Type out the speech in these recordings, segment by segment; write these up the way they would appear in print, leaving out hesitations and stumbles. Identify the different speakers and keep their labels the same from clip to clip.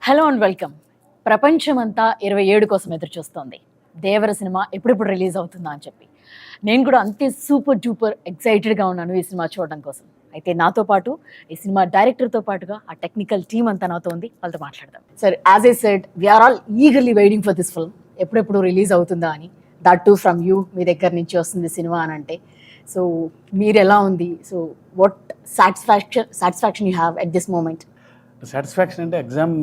Speaker 1: Hello and welcome. ప్రపంచమంతా 27 కోసం ఎదురు చూస్తోంది. దేవర సినిమా ఎప్పుడెప్పుడు రిలీజ్ అవుతుందా అని చెప్పి. నేను కూడా అంతే సూపర్ డూపర్ ఎక్సైటెడ్గా ఉన్నాను ఈ సినిమా చూడడం కోసం. అయితే నాతో పాటు ఈ సినిమా డైరెక్టర్తో పాటుగా ఆ టెక్నికల్ టీమ్ అంతా నాతో ఉంది. వాళ్ళతో మాట్లాడదాం. Sir, as I said, we are all eagerly waiting for this film. ఎప్పుడెప్పుడు రిలీజ్ అవుతుందా అని. దట్ టు ఫ్రమ్ యూ, మీ దగ్గర నుంచి వస్తుంది సినిమా అని అంటే. సో మీరు ఎలా ఉంది? So what satisfaction you have at this moment?
Speaker 2: Satisfaction అంటే ఎగ్జామ్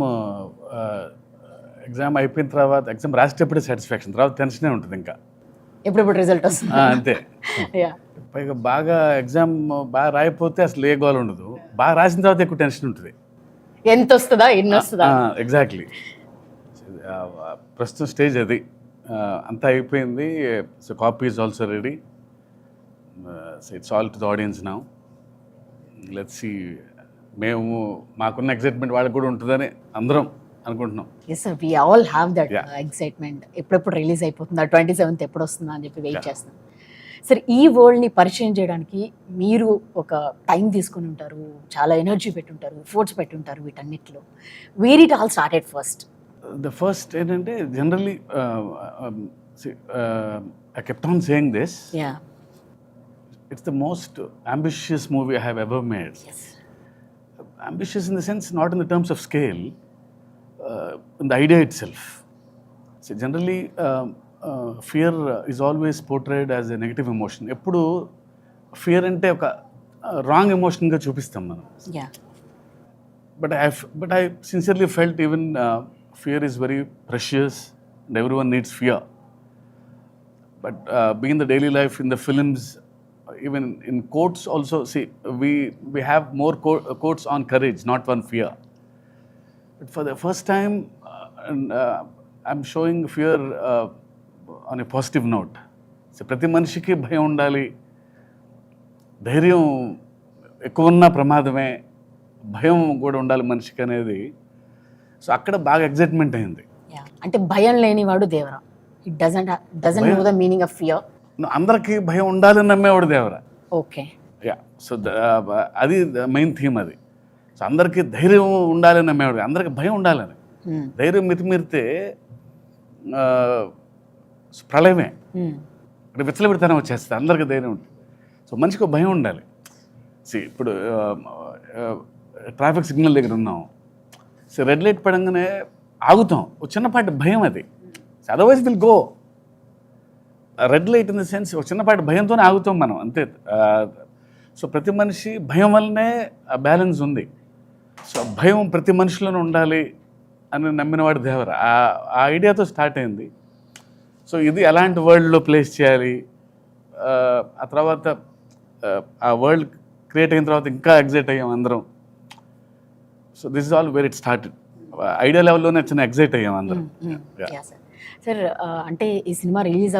Speaker 2: అయిపోయిన తర్వాత ఎగ్జామ్ రాసేటప్పుడే సాటిస్ఫాక్షన్, తర్వాత టెన్షనే ఉంటుంది ఇంకా
Speaker 1: ఎప్పుడెప్పుడు రిజల్ట్ వస్తుంది
Speaker 2: అంతే. పైగా బాగా ఎగ్జామ్ బాగా రాయిపోతే అసలు ఏ గోల్ ఉండదు, బాగా రాసిన తర్వాత ఎక్కువ టెన్షన్ ఉంటుంది.
Speaker 1: ఎంత వస్తుందా, ఎన్ని వస్తుందా?
Speaker 2: ఎగ్జాక్ట్లీ. ప్రస్తుతం స్టేజ్ అది. అంతా అయిపోయింది. So copy is also ready. So it's all to the audience now. Let's see. మేము మాకున్న ఎక్సైట్మెంట్ వాళ్ళకి కూడా ఉంటుందని అందరం అనుకుంటున్నాం.
Speaker 1: Yes sir, we all have that excitement. ఎప్పుడెప్పుడు రిలీజ్ అయిపోతుందా, 27th ఎప్పుడు వస్తుందా అని చెప్పి వెయిట్ చేస్తున్నాం. సార్, ఈ వరల్డ్ని పరిచయం చేయడానికి మీరు ఒక టైం తీసుకుని ఉంటారు, చాలా ఎనర్జీ పెట్టుంటారు, ఎఫోర్ట్స్ పెట్టుంటారు వీటన్నిటిలో. Where it all started first?
Speaker 2: The first ఏంటంటే generally I kept on saying this, it's the most ambitious movie I have ever made. Ambitious in the sense, not in the terms of scale, in the idea itself. So generally, fear is always portrayed as a negative emotion. Eppudu fear ante oka wrong emotion ga chupistam manam.
Speaker 1: Yeah.
Speaker 2: But I sincerely felt even fear is very precious and everyone needs fear. But being in the daily life, in the films, even in quotes also, see, we have more quotes on courage, not on fear. But for the first time, I'm showing fear on a positive note. So ప్రతి మనిషికి భయం ఉండాలి, ధైర్యం ఎక్కువ ఉన్న ప్రమాదమే, భయం కూడా ఉండాలి మనిషికి అనేది. సో అక్కడ బాగా ఎగ్జైట్మెంట్ అయింది.
Speaker 1: అంటే భయం లేనివాడు Devara. It doesn't know the meaning of fear.
Speaker 2: అందరికీ భయం ఉండాలని నమ్మేవాడు దేవరా.
Speaker 1: ఓకే.
Speaker 2: సో అది మెయిన్ థీమ్ అది. సో అందరికీ ధైర్యం ఉండాలని నమ్మేవాడు, అందరికి భయం ఉండాలని. ధైర్యం మితిమీరితే ప్రళయమే, అంటే విచ్చలవిడితనం వచ్చేస్తుంది. అందరికీ ధైర్యం ఉంటుంది. సో మనిషికి భయం ఉండాలి. ఇప్పుడు ట్రాఫిక్ సిగ్నల్ దగ్గర ఉన్నాం, సో రెడ్ లైట్ పడంగానే ఆగుతాం, ఒక చిన్నపాటి భయం అది. Otherwise will go. Red light in the sense ఒక చిన్నపాటి భయంతోనే ఆగుతాం మనం, అంతే. సో ప్రతి మనిషి భయం వల్లనే బ్యాలెన్స్ ఉంది. సో భయం ప్రతి మనిషిలోనూ ఉండాలి అని నమ్మినవాడు దేవర. ఆ ఐడియాతో స్టార్ట్ అయింది. సో ఇది ఎలాంటి వరల్డ్లో ప్లేస్ చేయాలి, ఆ తర్వాత ఆ వరల్డ్ క్రియేట్ అయిన తర్వాత ఇంకా ఎగ్జైట్ అయ్యాం అందరం. So this is all where it started. Idea లెవెల్లోనే చిన్న ఎగ్జైట్ అయ్యాం అందరం.
Speaker 1: సార్, అంటే ఈ సినిమా రిలీజ్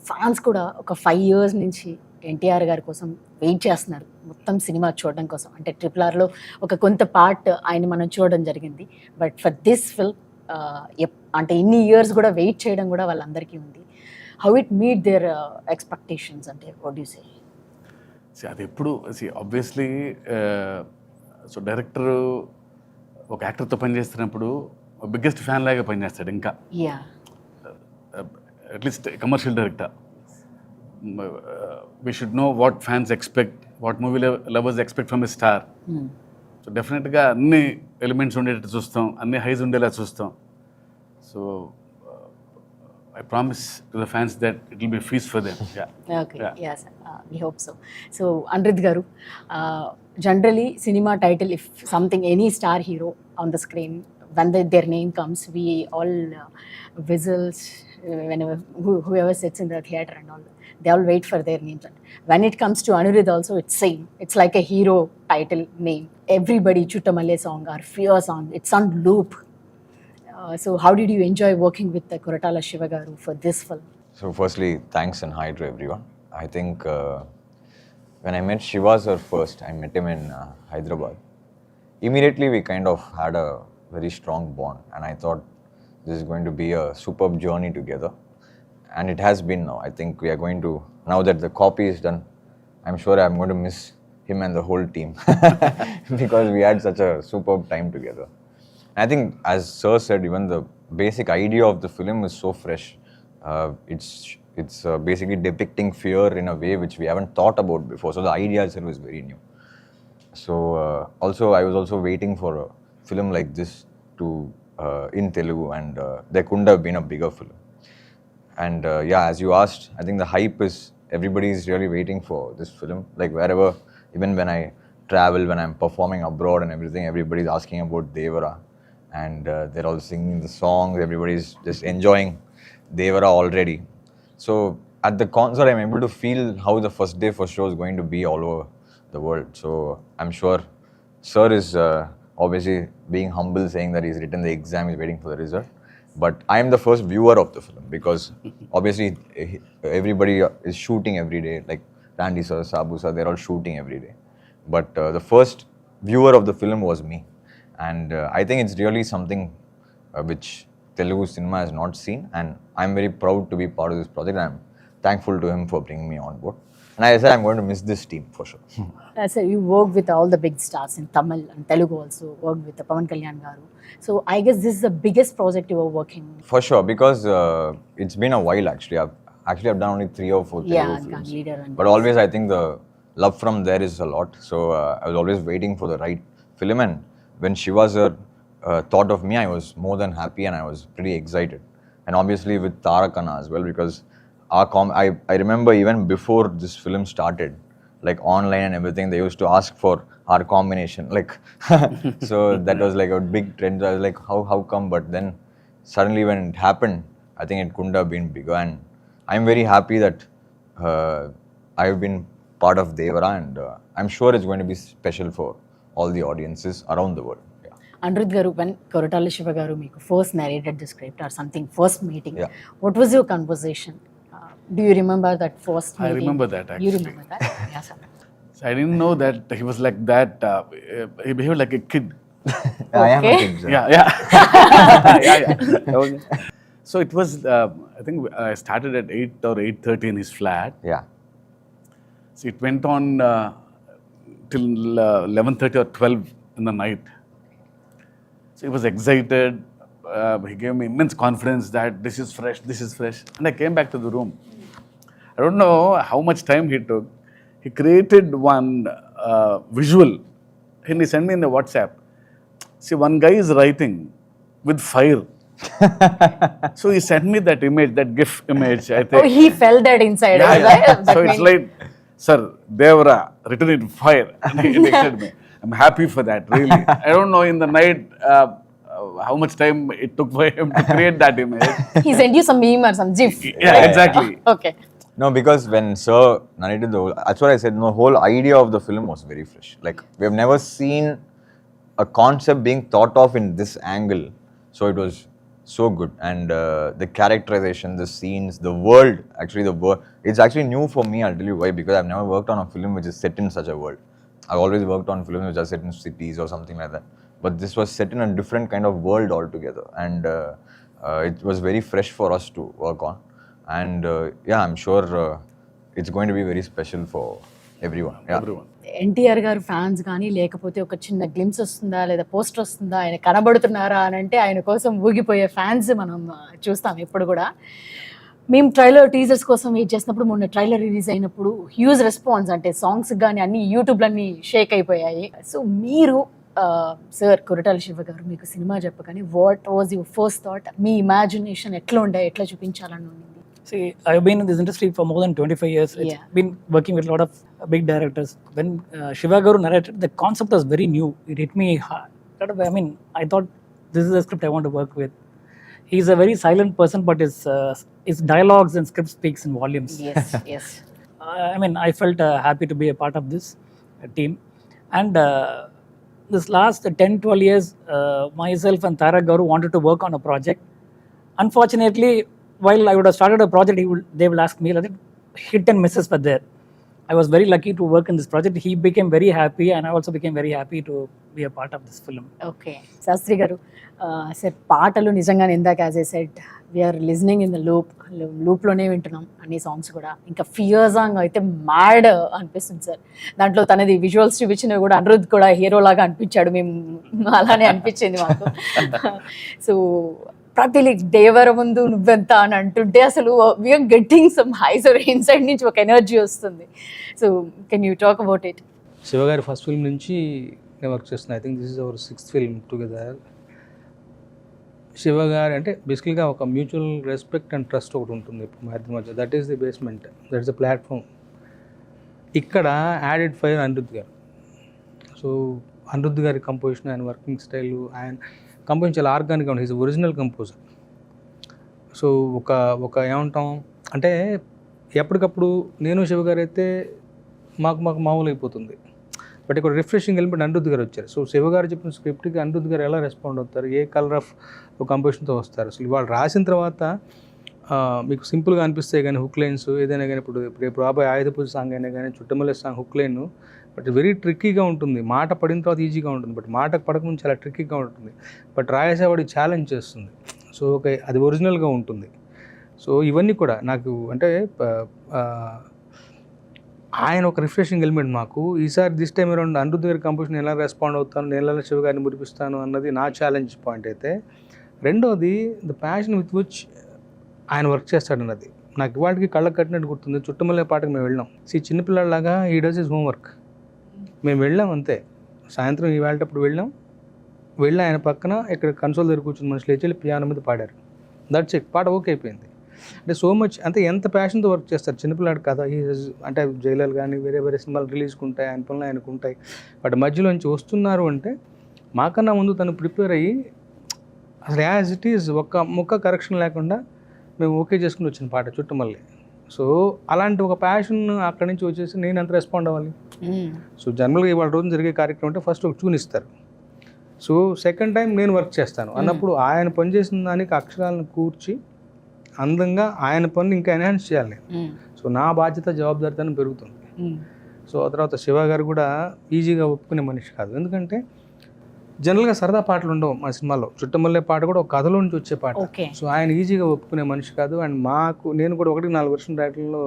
Speaker 1: ఫ్యాన్స్ కూడా ఒక 5 years నుంచి NTR గారి కోసం వెయిట్ చేస్తున్నారు, మొత్తం సినిమా చూడడం కోసం. అంటే RRRలో ఒక కొంత పార్ట్ ఆయన మనం చూడడం జరిగింది. బట్ ఫర్ దిస్ ఫిల్మ్ అంటే ఇన్ని ఇయర్స్ కూడా వెయిట్ చేయడం కూడా వాళ్ళందరికీ ఉంది. How it meet there expectations? అంటే వాట్ యు సే?
Speaker 2: అది ఎప్పుడు ఆబ్వియస్లీ, సో డైరెక్టర్ ఒక యాక్టర్తో పనిచేస్తున్నప్పుడు బిగ్గెస్ట్ ఫ్యాన్ లాగా పనిచేస్తాడు. ఇంకా at least commercial director, we should know what fans expect, what movie lovers expect from a star. So డెఫినెట్గా అన్ని ఎలిమెంట్స్ ఉండేటట్టు చూస్తాం, అన్ని హైస్ ఉండేలా చూస్తాం. So I promise to the fans that it will be a feast for them.
Speaker 1: Okay. Yes, we hope so. So Anirudh garu, generally cinema title, if something, any star hero on the screen, when their name comes, we all whistles whenever whoever sits in the theater and all, they all wait for their names. And when it comes to Anirudh also, it's same. It's like a hero title name. Everybody Chuttamalle song or Fear song, it's on loop. So how did you enjoy working with the Koratala Siva garu for this film?
Speaker 3: So firstly, thanks and hi to everyone. I think when I met Shiva sir first, I met him in Hyderabad. Immediately we kind of had a very strong bond, and I thought this is going to be a superb journey together, and it has been now. I think we are going to, now that the copy is done, I'm sure I'm going to miss him and the whole team because we had such a superb time together. I think, as Sir said, even the basic idea of the film is so fresh. It's basically depicting fear in a way which we haven't thought about before. So the idea itself is very new. So also, I was also waiting for a film like this to in Telugu, and there couldn't have been a bigger film. And yeah, as you asked, I think the hype is, everybody is really waiting for this film. Like wherever, even when I travel, when I'm performing abroad and everything, everybody's asking about Devara, and they're all singing the songs. Everybody's just enjoying Devara already. So at the concert, I'm able to feel how the first day for show is going to be all over the world. So I'm sure Sir is obviously being humble, saying that he's written the exam, he's waiting for the result. But I am the first viewer of the film, because obviously everybody is shooting every day. Like Randy sir, Sabu sir, they're all shooting every day. But the first viewer of the film was me. And I think it's really something which Telugu cinema has not seen. And I'm very proud to be part of this project. I'm thankful to him for bringing me on board. And I said I'm going to miss this team for sure.
Speaker 1: So you worked with all the big stars in Tamil and Telugu also, worked with Pawan Kalyan garu. So I guess this is the biggest project you were working.
Speaker 3: For sure, because it's been a while actually. I've done only 3 or 4
Speaker 1: Yeah,
Speaker 3: Telugu films.
Speaker 1: leader and
Speaker 3: But always I think the love from there is a lot. So I was always waiting for the right film. And when Shiva sir thought of me, I was more than happy, and I was pretty excited. And obviously with Tarakana as well, because I remember even before this film started, like online and everything, they used to ask for our combination. Like, so that was like a big trend. I was like, how come? But then suddenly when it happened, I think it couldn't have been bigger. And I'm very happy that I've been part of Devara, and I'm sure it's going to be special for all the audiences around the world. Yeah.
Speaker 1: Anirudh garu, when Koratala Siva garu meeku first narrated the script or something, first meeting,
Speaker 3: Yeah.
Speaker 1: what was your conversation? Do you remember that first meeting?
Speaker 2: I remember that
Speaker 1: You
Speaker 2: actually.
Speaker 1: remember that? Yes, sir.
Speaker 2: So I didn't know that he was like that. He behaved like a kid.
Speaker 3: I am a
Speaker 1: Okay.
Speaker 3: kid, sir.
Speaker 2: Yeah. So it was, I think I started at 8 or 8:30 in his flat.
Speaker 3: Yeah.
Speaker 2: So it went on till 11:30 or 12 in the night. So he was excited. He gave me immense confidence that this is fresh. And I came back to the room. I don't know how much time he took. He created one visual, and he sent me in the WhatsApp. See, one guy is writing with fire. So he sent me that image, that GIF image, I think.
Speaker 1: Oh, he felt that inside.
Speaker 2: Yeah,
Speaker 1: right?
Speaker 2: yeah.
Speaker 1: That
Speaker 2: So it's
Speaker 1: means-
Speaker 2: like, sir, Devara, written in fire. And he texted me. I'm happy for that, really. I don't know in the night how much time it took for him to create that image.
Speaker 1: He sent you some meme or some GIF.
Speaker 2: Yeah, exactly.
Speaker 1: Okay.
Speaker 3: No, because when Sir narrated the whole, that's what I said, the whole idea of the film was very fresh. Like, we have never seen a concept being thought of in this angle. So it was so good. And the characterization, the scenes, the world, it's actually new for me, I'll tell you why, because I've never worked on a film which is set in such a world. I've always worked on films which are set in cities or something like that. But this was set in a different kind of world altogether. And it was very fresh for us to work on. And yeah, I'm sure it's going to be very special for everyone. Yeah.
Speaker 2: Everyone.
Speaker 1: NTR గారు fans కానీ లేకపోతే ఒక చిన్న glimpse వస్తుందా లేదా poster వస్తుందా, ఆయన కనబడుతున్నారా అని అంటే ఆయన కోసం ఊగిపోయే ఫ్యాన్స్ మనం చూస్తాం ఎప్పుడు కూడా. మేము ట్రైలర్ టీజర్స్ కోసం వెయిట్ చేసినప్పుడు, మొన్న ట్రైలర్ రిలీజ్ అయినప్పుడు హ్యూజ్ రెస్పాన్స్, అంటే సాంగ్స్ కానీ అన్ని యూట్యూబ్లన్నీ షేక్ అయిపోయాయి. సో మీరు సార్ కొరటాల శివ గారు మీకు సినిమా చెప్పగానే what was your first thought? Me imagination ఎట్లా ఉండే, ఎట్లా చూపించాలని ఉంది?
Speaker 4: See, I've been in this industry for more than 25 years. It's
Speaker 1: Yeah.
Speaker 4: been working with a lot of big directors. When Shiva Garu narrated, the concept was very new. It hit me hard. I mean, I thought this is a script I want to work with. He's a very silent person, but his dialogues and script speaks in volumes.
Speaker 1: Yes, yes.
Speaker 4: I mean, I felt happy to be a part of this team. And this last 10-12 years, myself and Tarak Garu wanted to work on a project. Unfortunately, while I would have started a project, they will ask me, like, hit and misses were there. I was very lucky to work in this project. He became very happy, and I also became very happy to be a part of this film.
Speaker 1: Okay Shastri garu sir పాటలు నిజంగానే ఇందాక as a set we are listening in the లూప్లోనే వింటున్నాం అన్ని songs కూడా. ఇంకా fear song అయితే mad అనిపిస్తుంది సార్. దాంట్లో తనది విజువల్స్ చూపించినవి కూడా అనిరుద్ధ్ కూడా హీరో లాగా అనిపించాడు, మేము అలానే అనిపించింది మాకు. సో ప్రతి దేవర ముందు నువ్వెంత అని అంటుంటే అసలు we are getting some highs inside నుంచి ఒక ఎనర్జీ వస్తుంది. So can you talk about it?
Speaker 5: Shiva గారి ఫస్ట్ ఫిల్మ్ నుంచి నేను వర్క్ చేస్తున్నాను. I think this is our 6th film together. Shiva గారు అంటే బేసికల్గా ఒక మ్యూచువల్ రెస్పెక్ట్ అండ్ ట్రస్ట్ ఒకటి ఉంటుంది మా ఇద్దరి మధ్య. That is the basement, that is the platform. ఇక్కడ యాడెడ్ ఫైర్ అనిరుద్ధ్ గారు. సో అనిరుద్ధ్ గారి కంపోజిషన్, ఆయన వర్కింగ్ స్టైల్, ఆయన కంపోజిషన్ చాలా ఆర్గానిక్గా ఉంటుంది. Is original composer. సో ఒక ఏమంటాం అంటే ఎప్పటికప్పుడు నేను శివ గారు అయితే మాకు మామూలు అయిపోతుంది. బట్ ఇక్కడ రిఫ్రెషింగ్ ఎలిమెంట్ అనిరుద్ధ్ గారు వచ్చారు. సో శివ గారు చెప్పిన స్క్రిప్ట్కి అనిరుద్ధ్ గారు ఎలా రెస్పాండ్ అవుతారు, ఏ కలర్ ఆఫ్ కంపోజిషన్తో వస్తారు. అసలు వాళ్ళు రాసిన తర్వాత మీకు సింపుల్గా అనిపిస్తాయి కానీ హుక్ లైన్స్ ఏదైనా కానీ, ఇప్పుడు రేపు రాబోయే ఆయుధ పూజ సాంగ్ అయినా కానీ, Chuttamalle song hook line but very ట్రిక్కీగా ఉంటుంది. మాట పడిన తర్వాత ఈజీగా ఉంటుంది, బట్ మాట పడకముందు చాలా ట్రిక్కీగా ఉంటుంది. బట్ రాయేసేవాడికి ఛాలెంజ్ చేస్తుంది. సో అది ఒరిజినల్గా ఉంటుంది. సో ఇవన్నీ కూడా నాకు అంటే ఆయన ఒక రిఫ్రెషింగ్ ఎలిమెంట్ మాకు. ఈసారి దిస్ టైం అరౌండ్ అనిరుద్ధ్ గారి కంపోజిషన్ ఎలా రెస్పాండ్ అవుతాను, నేను ఎలా శివ గారిని మురిపిస్తాను అన్నది నా ఛాలెంజ్ పాయింట్ అయితే. రెండోది ద ప్యాషన్ విత్ విచ్ ఆయన వర్క్ చేస్తాడన్నది నాకు ఇవాటికి కళ్ళకు కట్టినట్టు గుర్తుంది. చుట్టమల్లే పాటకు మేము వెళ్ళాం. చిన్నపిల్లలాగా ఈ డస్ ఇస్ హోంవర్క్. మేము వెళ్ళాం అంతే. సాయంత్రం ఈ వెళ్ళేటప్పుడు వెళ్ళి ఆయన పక్కన ఇక్కడ కన్సోల్ దగ్గర కూర్చుని మనుషులు లేచి పియానో మీద పాడారు. That's it. పాట ఓకే అయిపోయింది. అంటే సో మచ్ అంటే ఎంత ప్యాషన్తో వర్క్ చేస్తారు. చిన్నపిల్లాడు కదా, అంటే జైలర్ కానీ వేరే సినిమాలు రిలీజ్కి ఉంటాయి, ఆయన పనులు ఆయనకు ఉంటాయి. బట్ మధ్యలోంచి వస్తున్నారు అంటే మాకన్నా ముందు తను ప్రిపేర్ అయ్యి అసలు యాజ్ ఇట్ ఈజ్ ఒక్క ముక్క కరెక్షన్ లేకుండా మేము ఓకే చేసుకుని వచ్చిన పాట చుట్టమల్లి. సో అలాంటి ఒక ప్యాషన్ అక్కడి నుంచి వచ్చేసి నేను ఎంత రెస్పాండ్ అవ్వాలి. సో జనరల్గా ఇవాళ రోజు జరిగే కార్యక్రమం అంటే ఫస్ట్ ఒక ట్యూన్ ఇస్తారు. సో సెకండ్ టైం నేను వర్క్ చేస్తాను అన్నప్పుడు ఆయన పనిచేసిన దానికి అక్షరాలను కూర్చి అందంగా ఆయన పని ఇంకా ఎన్హాన్స్ చేయాలి. సో నా బాధ్యత జవాబుదారితనం పెరుగుతుంది. సో ఆ తర్వాత శివ గారు కూడా ఈజీగా ఒప్పుకునే మనిషి కాదు. ఎందుకంటే జనరల్గా సరదా పాటలు ఉండవు మా సినిమాలో. చుట్టమల్లే పాట కూడా ఒక కథలో నుంచి వచ్చే పాట. సో ఆయన ఈజీగా ఒప్పుకునే మనిషి కాదు. అండ్ నేను కూడా 1-4 వర్షం రైటర్లో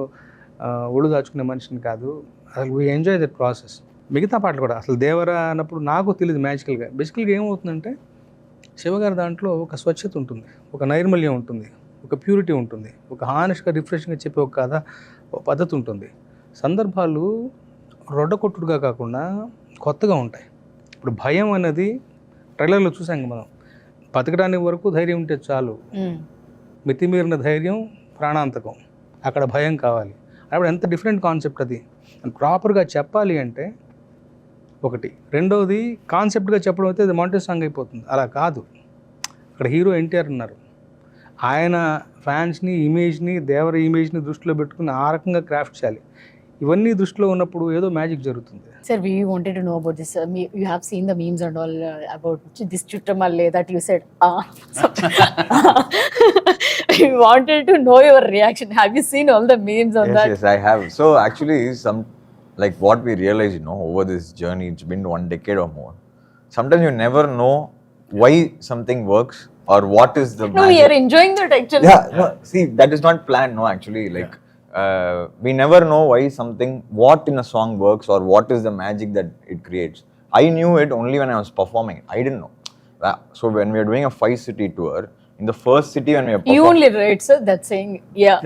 Speaker 5: ఒళ్ళు దాచుకునే మనిషిని కాదు. అసలు వీ ఎంజాయ్ దట్ ప్రాసెస్. మిగతా పాటలు కూడా అసలు దేవరా అన్నప్పుడు నాకు తెలియదు మ్యాజికల్గా. బేసికల్గా ఏమవుతుందంటే శివగారి దాంట్లో ఒక స్వచ్ఛత ఉంటుంది, ఒక నైర్మల్యం ఉంటుంది, ఒక ప్యూరిటీ ఉంటుంది, ఒక హానెస్ట్గా రిఫ్రెషింగ్గా చెప్పే ఒక కథ, ఒక పద్ధతి ఉంటుంది. సందర్భాలు రొడ్డకొట్టుడుగా కాకుండా కొత్తగా ఉంటాయి. ఇప్పుడు భయం అనేది ట్రైలర్లో చూసాం మనం. బతకడానికి వరకు ధైర్యం ఉంటే చాలు, మితిమీరిన ధైర్యం ప్రాణాంతకం, అక్కడ భయం కావాలి. అప్పుడు ఎంత డిఫరెంట్ కాన్సెప్ట్ అది. ప్రాపర్గా చెప్పాలి అంటే ఒకటి. రెండవది కాన్సెప్ట్గా చెప్పడం అయితే అది మాంటేజ్ సాంగ్ అయిపోతుంది. అలా కాదు. అక్కడ హీరో NTR ఉన్నారు. ఆయన ఫ్యాన్స్ని, ఇమేజ్ని, దేవర ఇమేజ్ని దృష్టిలో పెట్టుకుని ఆ రకంగా క్రాఫ్ట్ చేయాలి. ఇవన్నీ దృష్టిలో ఉన్నప్పుడు ఏదో మ్యాజిక్ జరుగుతుంది.
Speaker 1: Sir, we wanted to know about this. You have seen the memes and all about this chuttamalle that you said. We wanted to know your reaction. Have you seen all the memes on that?
Speaker 3: Yes, I have. So actually, like what we realize, over this journey, it's been 1 decade or more. Sometimes you never know why something works or what is the magic.
Speaker 1: No, we are enjoying that actually.
Speaker 3: Yeah, no, see, that is not planned, no, actually. Like, we never know why what in a song works or what is the magic that it creates. I knew it only when I was performing. I didn't know. So when we are doing a 5-city tour, in the first city when we are performing...
Speaker 1: You only right, sir, that's saying, yeah.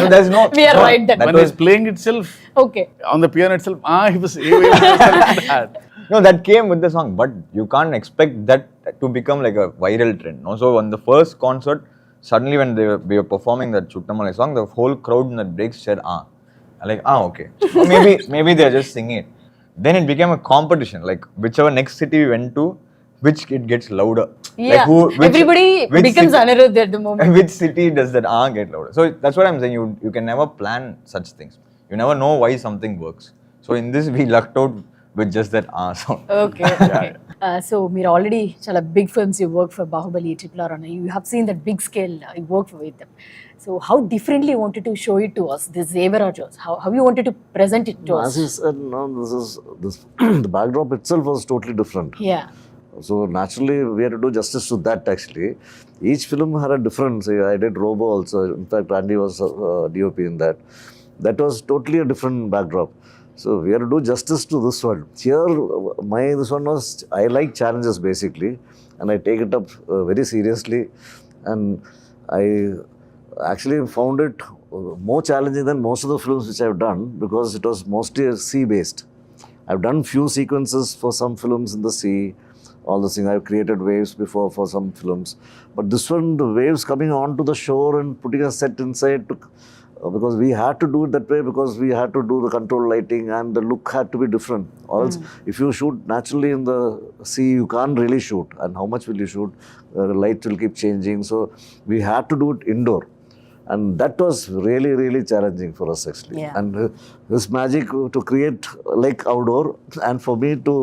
Speaker 3: So there's no...
Speaker 1: We are
Speaker 3: no,
Speaker 1: right then.
Speaker 2: When he's playing itself,
Speaker 1: Okay.
Speaker 2: on the piano itself, he was like that.
Speaker 3: No, that came with the song, but you can't expect that to become like a viral trend. No? So on the first concert, suddenly when we were performing that Chuttamalai song, the whole crowd in that break said, like, okay. Or maybe they're just singing it. Then it became a competition, like whichever next city we went to, which it gets louder.
Speaker 1: Yeah,
Speaker 3: like
Speaker 1: everybody becomes Anirudh at the moment.
Speaker 3: Which city does that get louder? So that's what I'm saying, you can never plan such things. You never know why something works. So in this, we lucked out with just that sound.
Speaker 1: Okay, okay. So మీరు already చాలా big films you work for Baahubali RRR and you have seen that big scale you work with them. So how differently you wanted to show it to us, this Devara Jaws? How you wanted to present it to
Speaker 6: As
Speaker 1: us?
Speaker 6: you said, no, this the backdrop itself was totally different.
Speaker 1: Yeah.
Speaker 6: So naturally, we had to do justice to that. Actually, each film had a difference. I did Robo also. In fact, Andy was DOP in that. That was totally a different backdrop. So we had to do justice to this one. Here, this one was, I like challenges basically, and I take it up very seriously, and I actually found it more challenging than most of the films which I've done, because it was mostly sea based. I've done few sequences for some films in the sea, all this thing. I've created waves before for some films, but this one, the waves coming onto the shore and putting a set inside took, because we had to do it that way, because we had to do the control lighting and the look had to be different. Or else, if you shoot naturally in the sea, you can't really shoot. And how much will you shoot? The light will keep changing. So we had to do it indoor. And that was really, really challenging for us actually.
Speaker 1: Yeah.
Speaker 6: And this magic to create like outdoor, and for me to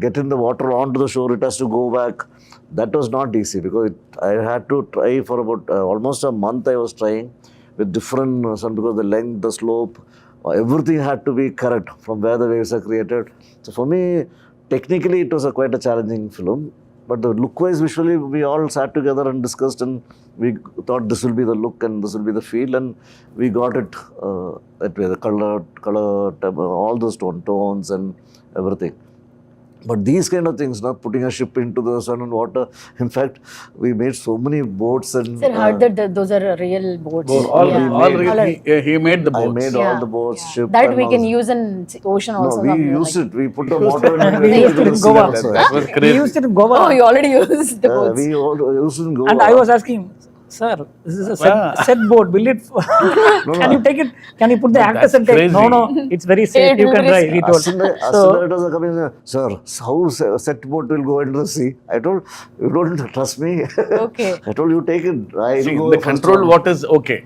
Speaker 6: get in the water onto the shore, it has to go back. That was not easy, because I had to try for about almost a month. I was trying with different sun, because the length, the slope, everything had to be correct from where the waves are created. So for me, technically it was quite a challenging film. But the look-wise, visually, we all sat together and discussed, and we thought this will be the look and this will be the feel, and we got it that way. The color, all those tones and everything. But these kind of things, not putting a ship into the sun and water. In fact, we made so many boats and.
Speaker 1: Sir, heard that those are real boats.
Speaker 2: All
Speaker 6: Yeah.
Speaker 2: he made the
Speaker 6: I
Speaker 2: boats.
Speaker 6: made all the boats, ship.
Speaker 1: That
Speaker 6: and
Speaker 1: we
Speaker 6: all
Speaker 1: can
Speaker 6: this.
Speaker 1: use in ocean
Speaker 6: No,
Speaker 1: also.
Speaker 6: we
Speaker 1: something
Speaker 6: used
Speaker 1: like-
Speaker 6: it. We put the motor and
Speaker 4: We used it in Goa.
Speaker 2: That was
Speaker 4: We
Speaker 2: crazy.
Speaker 4: used it in Goa.
Speaker 1: Oh, you already used the boats.
Speaker 6: We all used it in Goa.
Speaker 4: And I was asking, sir, this is a set boat. Will it? Can you take it? Can you put the actors
Speaker 2: that's
Speaker 4: and take?
Speaker 2: crazy.
Speaker 4: No, it's very safe.
Speaker 1: It
Speaker 4: You
Speaker 1: will
Speaker 4: can
Speaker 1: be
Speaker 4: drive. He told.
Speaker 6: As soon as it was coming, sir, how set boat will go into the sea? I told, you don't trust me.
Speaker 1: Okay.
Speaker 6: I told you take it. I
Speaker 2: See,
Speaker 6: go
Speaker 2: the
Speaker 6: first
Speaker 2: controlled
Speaker 6: one.
Speaker 2: water is okay,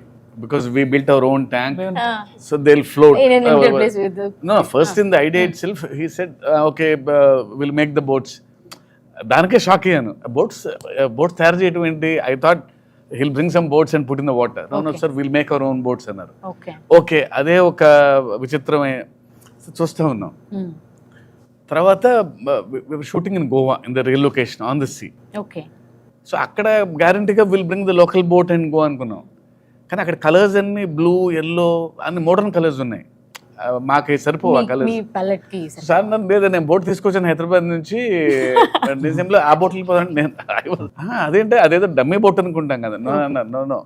Speaker 2: because we built our own tank,
Speaker 1: Ah.
Speaker 2: so they'll float.
Speaker 1: In an limited place with the.
Speaker 2: No, first in the idea itself, he said, okay, we'll make the boats. దానికే shock అయ్యాను. Boats తయారు చేయడం ఏంటి? I thought he'll bring some boats and put in the water. No sir, we'll make our own boats అన్నారు.
Speaker 1: Okay.
Speaker 2: Okay, అదే ఒక విచిత్రమే చూస్తూ ఉన్నాం. తర్వాత shooting in Goa, in the real location on the sea.
Speaker 1: Okay.
Speaker 2: So అక్కడ గ్యారంటీగా will bring the local boat and go అనుకున్నాం. కానీ అక్కడ కలర్స్ అన్ని బ్లూ, ఎల్లో అన్ని మోడర్న్ కలర్స్ ఉన్నాయి. మాకు సరిపోవు ఆ కలర్స్.
Speaker 1: మీ palette కి sir.
Speaker 2: సార్ నన్ను లేదా, నేను బోట్ తీసుకొచ్చాను హైదరాబాద్ నుంచి డిసెంబర్లో, ఆ బోట్లు పోదండి నేను. అదేంటే అదేదో డమ్మీ బోట్ అనుకుంటాం కదా. నో,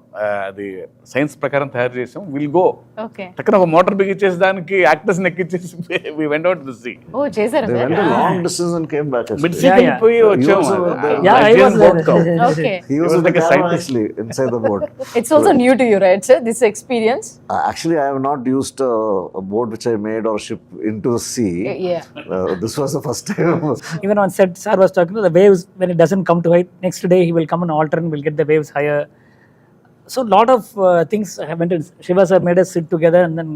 Speaker 2: అది సైన్స్ ప్రకారం తయారు చేసాం. Will go.
Speaker 1: Okay.
Speaker 2: టక్కన ఒక మోటార్ బిగించేసి దానికి యాక్టర్స్ ఎక్కించేసి we went out to sea.
Speaker 1: Oh, చేశారా
Speaker 6: They
Speaker 1: sir?
Speaker 6: went a long distance and came back.
Speaker 2: Mid
Speaker 6: Actually.
Speaker 2: Sea
Speaker 4: Yeah.
Speaker 2: వెళ్ళిపోయి వచ్చాము.
Speaker 6: also was there.
Speaker 4: Yeah, I was there.
Speaker 1: Okay.
Speaker 6: He was
Speaker 2: was
Speaker 6: in the
Speaker 2: like a
Speaker 6: camera
Speaker 2: scientist.
Speaker 6: actually inside the boat.
Speaker 1: It's also new to you, right sir? This experience?
Speaker 6: Actually, I have not used a boat which I made or ship into the sea.
Speaker 1: Yeah.
Speaker 6: This was the first time.
Speaker 4: Even on set, sir was talking about the waves when it doesn't come to height. Next day he will come and alter and we'll get the waves higher. So lot of things happened. Shiva sir made us sit together, and then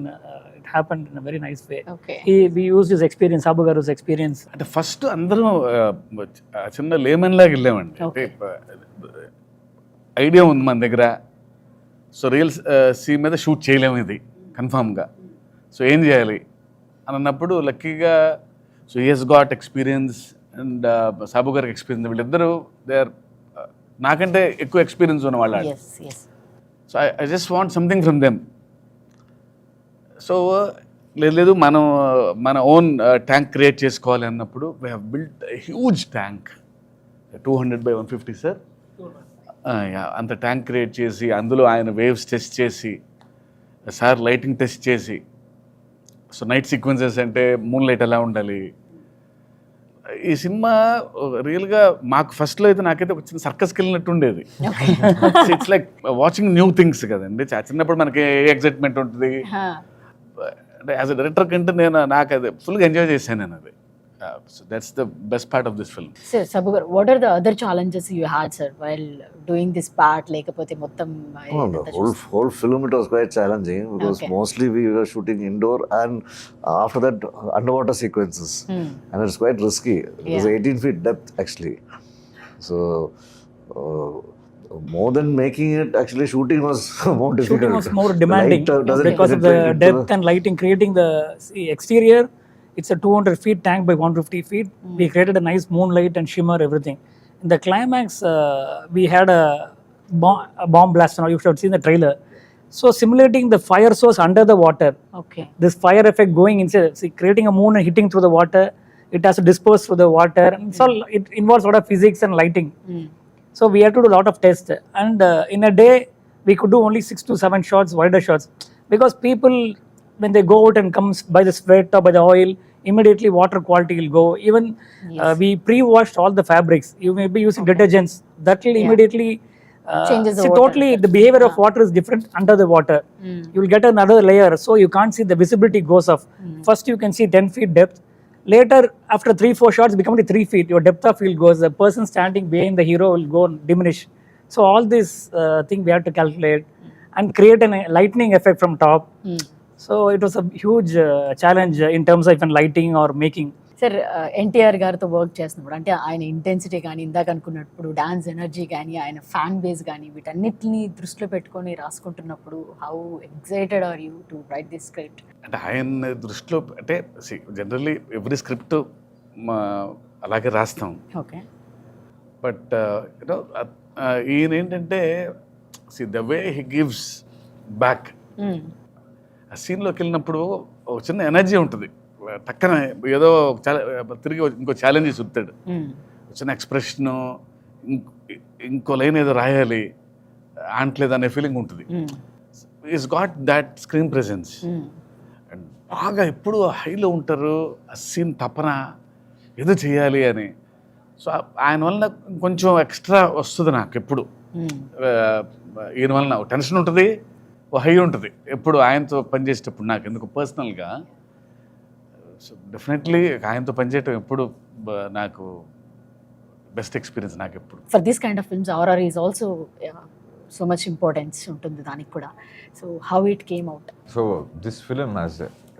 Speaker 4: it happened in a very nice way.
Speaker 1: Okay.
Speaker 4: We used his experience, Sabu Garu's experience.
Speaker 2: అంటే first అందరం చిన్న lemon లాగా వెళ్ళామండి. అంటే idea ఉంది మన దగ్గర. So real sea మీద షూట్ చేయలేము ఇది కన్ఫామ్గా. సో ఏం చేయాలి అని అన్నప్పుడు లక్కీగా, so he's got experience and Sabu గారికి ఎక్స్పీరియన్స్. వీళ్ళిద్దరూ దే ఆర్ నాకంటే ఎక్కువ ఎక్స్పీరియన్స్ ఉన్న వాళ్ళు.
Speaker 1: Yes, yes.
Speaker 2: So I just want something from them. So లేదు మన ఓన్ ట్యాంక్ క్రియేట్ చేసుకోవాలి అన్నప్పుడు we have built huge tank, 200 by 150 sir. అంత ట్యాంక్ క్రియేట్ చేసి, అందులో ఆయన వేవ్స్ టెస్ట్ చేసి, సార్ లైటింగ్ టెస్ట్ చేసి, సో నైట్ సీక్వెన్సెస్ అంటే మూన్ లైట్ ఎలా ఉండాలి. ఈ సినిమా రియల్గా మాకు ఫస్ట్లో అయితే నాకైతే ఒక చిన్న సర్కస్కి వెళ్ళినట్టు ఉండేది. It's like watching new things కదండి. చిన్నప్పుడు మనకి ఏ ఎగ్జైట్మెంట్ ఉంటుంది. అంటే యాజ్ అ డైరెక్టర్ కంటే నాకు అది ఫుల్గా ఎంజాయ్ చేశాను నేను. అది So that's the best part of this film.
Speaker 1: Sir, Sabu garu, what are the other challenges you had, sir, while doing this part? లేకపోతే మొత్తం
Speaker 6: Oh, the whole film it was quite challenging because
Speaker 1: Okay.
Speaker 6: mostly we were shooting indoor and after that underwater sequences, and it's quite risky. It was
Speaker 1: Yeah.
Speaker 6: 18 feet depth actually. So more than making it, actually shooting was more difficult.
Speaker 4: Shooting was more demanding
Speaker 6: The light, doesn't
Speaker 4: because of the
Speaker 6: penetrate into
Speaker 4: depth and lighting. Creating the exterior, it's a 200 feet tank by 150 feet. We created a nice moonlight and shimmer, everything. In the climax, we had a bomb blast. Now you should have seen the trailer. So simulating the fire source under the water.
Speaker 1: Okay.
Speaker 4: This fire effect going inside, see, creating a moon and hitting through the water. It has to disperse through the water. And so it involves a lot of physics and lighting. So we had to do a lot of tests, and in a day we could do only 6 to 7 shots, wider shots, because people, when they go out and comes by the sweat or by the oil, immediately water quality will go. Even we pre-washed all the fabrics. You may be using detergents that will immediately
Speaker 1: Changes the
Speaker 4: see,
Speaker 1: water.
Speaker 4: totally the behavior of water is different under the water. You will get another layer, so you can't see the visibility goes off. First you can see 10 feet depth. Later, after 3-4 shots, become only 3 feet. Your depth of field goes. The person standing behind the hero will go diminish. So all this thing we have to calculate and create a lightning effect from top. So it was a huge challenge in terms of even lighting or making.
Speaker 1: Sir NTR గారితో work చేస్తున్నప్పుడు అంటే ఆయన intensity కానీ ఇందాక అనుకున్నప్పుడు dance energy కానీ ఆయన fan base కానీ వీటన్నిటిని దృష్టిలో పెట్టుకొని రాసుకుంటున్నప్పుడు how excited are you to write this script?
Speaker 2: అంటే ఆయన దృష్టిలో అంటే జనరల్లీ ఎవ్రీ స్క్రిప్ట్ అలాగే రాస్తాం.
Speaker 1: ఓకే.
Speaker 2: బట్ యూనో ఈయన ఏంటంటే the way he gives back. ఆ సీన్లోకి వెళ్ళినప్పుడు ఒక చిన్న ఎనర్జీ ఉంటుంది, టక్కన ఏదో తిరిగి ఇంకో ఛాలెంజ్ చూస్తాడు, చిన్న ఎక్స్ప్రెషను, ఇంకో లైన్ ఏదో రాయాలి ఆంట్లేదు అనే ఫీలింగ్ ఉంటుంది. Is got that screen presence and బాగా ఎప్పుడు హైలో ఉంటారు. ఆ సీన్ తపన ఏదో చేయాలి అని. సో ఆయన వలన కొంచెం ఎక్స్ట్రా వస్తుంది నాకు ఎప్పుడు. ఈయన వలన టెన్షన్ ఉంటుంది, ఓ హై ఉంటుంది ఎప్పుడు ఆయనతో పనిచేసేటప్పుడు నాకు ఎందుకు పర్సనల్గా. సో డెఫినెట్లీ ఆయనతో పనిచేయటం ఎప్పుడు నాకు బెస్ట్ ఎక్స్పీరియన్స్ నాకు ఎప్పుడు.
Speaker 1: For this kind of films RR is also so much importance ఉంటుంది దానికి కూడా. So how it came out?
Speaker 3: So this film, as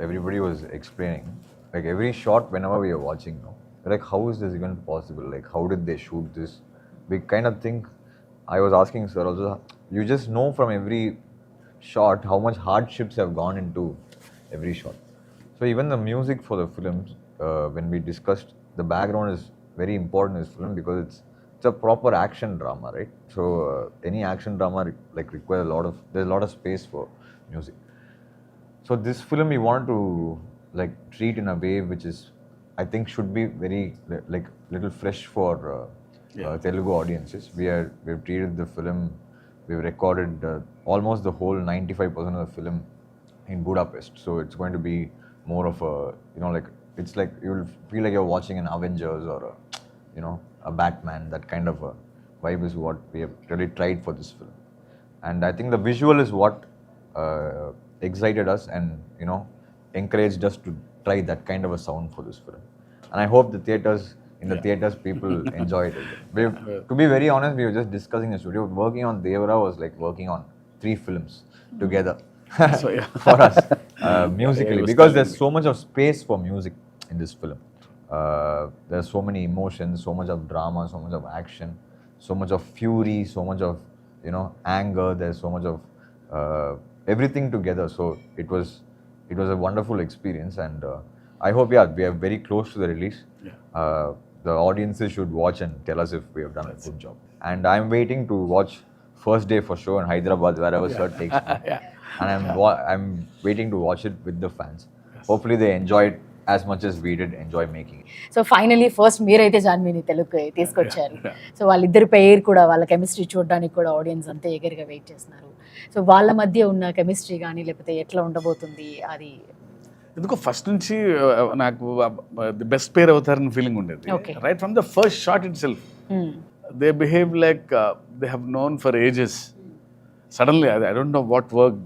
Speaker 3: everybody was explaining, like every shot whenever we are watching now, we're like, how is this even possible? Like, how did they shoot this? We kind of think, I was asking sir also, you just know from every shot how much hardships have gone into every shot. So even the music for the films, when we discussed, the background is very important in this film because it's a proper action drama, right? So any action drama like requires there's a lot of space for music. So this film we want to like treat in a way which is, I think, should be very like little fresh for Telugu audiences. We've treated the film, we've recorded almost the whole 95% of the film in Budapest. So it's going to be more of a, you know, like it's like you'll feel like you're watching an Avengers or a, you know, a Batman. That kind of a vibe is what we have really tried for this film. And I think the visual is what excited us and, you know, encouraged us to try that kind of a sound for this film. And I hope the theaters people enjoyed it. To be very honest, we were just discussing the studio. Working on Devara was like working on 3 films together.
Speaker 2: So, yeah.
Speaker 3: For us, musically, because there's so much of space for music in this film. There's so many emotions, so much of drama, so much of action, so much of fury, so much of, you know, anger. There's so much of everything together. So it was a wonderful experience, and I hope we are very close to the release. The audiences should watch and tell us if we have done a good job. And I'm waiting to watch first day for sure in Hyderabad, wherever sir takes me. And I'm waiting to watch it with the fans. Hopefully they enjoy it as much as we did enjoy making it.
Speaker 1: So finally first మీరైతే జాన్వీని తెలుగుకి తీసుకొచ్చారు. So వాళ్ళిద్దరి పేరు కూడా, వాళ్ళ chemistry చూడడానికి కూడా audience అంతా ఎగరిగా వెయిట్ చేస్తున్నారు. సో వాళ్ళ మధ్య ఉన్న కెమిస్ట్రీ కానీ లేకపోతే ఎట్లా ఉండబోతుంది అది
Speaker 2: ఎందుకో ఫస్ట్ నుంచి నాకు ది బెస్ట్ పేర్ అవుతారని ఫీలింగ్ ఉండేది. Right from the first shot itself they behave like they have known for ages. Suddenly అది I don't know what work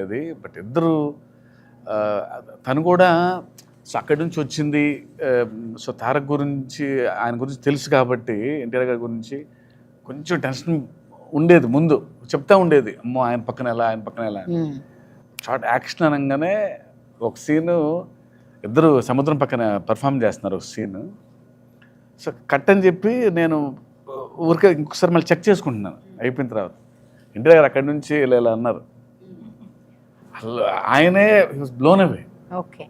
Speaker 2: అది బట్ ఇద్దరు తను కూడా సో అక్కడి నుంచి వచ్చింది. సో తారక్ గురించి, ఆయన గురించి తెలుసు కాబట్టి, ఎన్టీఆర్ గారి గురించి కొంచెం టెన్షన్ ఉండేది. ముందు చెప్తా ఉండేది, అమ్మో ఆయన పక్కన ఎలా, ఆయన పక్కన ఎలా. షార్ట్ యాక్షన్ అనగానే ఒక సీను ఇద్దరు సముద్రం పక్కన పర్ఫామ్ చేస్తున్నారు ఒక సీన్. సో కట్ అని చెప్పి నేను ఊరికే ఇంకొకసారి మళ్ళీ చెక్ చేసుకుంటున్నాను అయిపోయిన తర్వాత. ఎన్టీఆర్ గారు అక్కడి నుంచి ఇలా అన్నారు, అసలు ఆయనే బ్లోన్ అవే.
Speaker 1: ఓకే,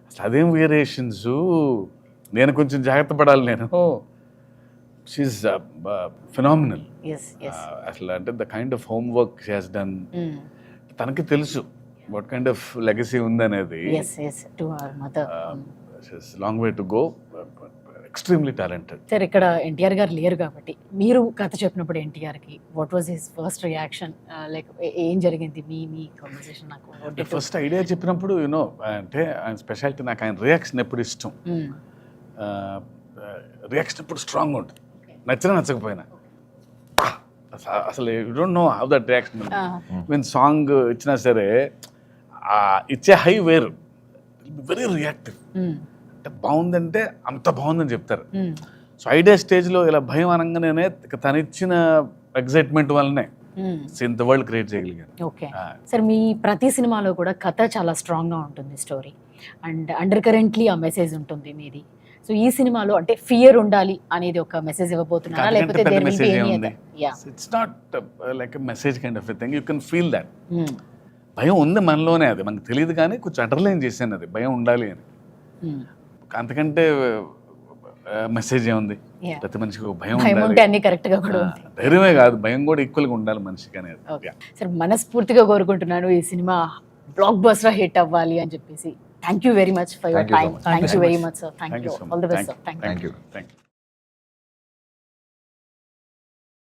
Speaker 2: అసలు అదేం వేరియేషన్స్, నేను కొంచెం జాగ్రత్త పడాలి. నేను షీఈస్ ఫినామినల్. అసలు అంటే the kind of homework she has done. తనకి తెలుసు వాట్ కైండ్ ఆఫ్ లెగసీ ఉందనేది. Long way to go. Extremely talented.
Speaker 1: Sir ఇక్కడ ఎన్టీఆర్ గారు లేరు కాబట్టి మీరు కథ చెప్పినప్పుడు ఎన్టీఆర్కి what was his first reaction, like ఏం జరిగింది మీ కాన్వర్సేషన్? నాకు
Speaker 2: ఫస్ట్ ఐడియా చెప్పినప్పుడు యూనో అంటే ఆయన స్పెషాలిటీ, నాకు ఆయన రియాక్షన్ ఎప్పుడు ఇష్టం. రియాక్షన్ ఎప్పుడు స్ట్రాంగ్ ఉంటుంది, నచ్చినా నచ్చకపోయినా. అసలు you don't know how that reaction. Mean song ఇచ్చినా సరే ఇచ్చే హై వేరు, వెరీ రియాక్టివ్. అంటే బాగుందంటే అంత బాగుందని చెప్తారు. సో ఐడియా స్టేజ్లో ఇలా భయం అనగానే తను ఇచ్చిన ఎగ్జైట్మెంట్ వల్లనే ఇంత వరల్డ్ క్రియేట్ చేయగలిగాను.
Speaker 1: ఓకే సార్, మీ ప్రతి సినిమాలో కూడా కథ చాలా స్ట్రాంగ్గా ఉంటుంది, స్టోరీ అండ్ అండర్ కరెంట్లీ ఆ మెసేజ్ ఉంటుంది మీది. సో ఈ సినిమాలో అంటే ఫియర్ ఉండాలి అనేది ఒక మెసేజ్ ఇవ్వబోతున్నారా, లేకపోతే
Speaker 2: it's not like message kind of a thing, you can feel that. భయం ఉంది మనలోనే, అది మనకు తెలియదు కానీ కొంచెం అండర్లైన్ చేశాను అది భయం ఉండాలి అని. అంతకంటే మెసేజ్ ఏముంది? ప్రతి మనిషికి ఒక భయం ఉండాలి.
Speaker 1: అన్ని కరెక్ట్ గా కూడా ఉంది.
Speaker 2: ధైర్యమే కాదు, భయం కూడా ఈక్వల్ గా ఉండాలి మనిషికి అనేది.
Speaker 1: సార్ మనస్ఫూర్తిగా కోరుకుంటున్నాను ఈ సినిమా బ్లాక్ బస్టర్ హిట్ అవ్వాలి అని చెప్పేసి. Thank you very much for your time. Thank you very much sir. Thank you. All the best sir. Thank you.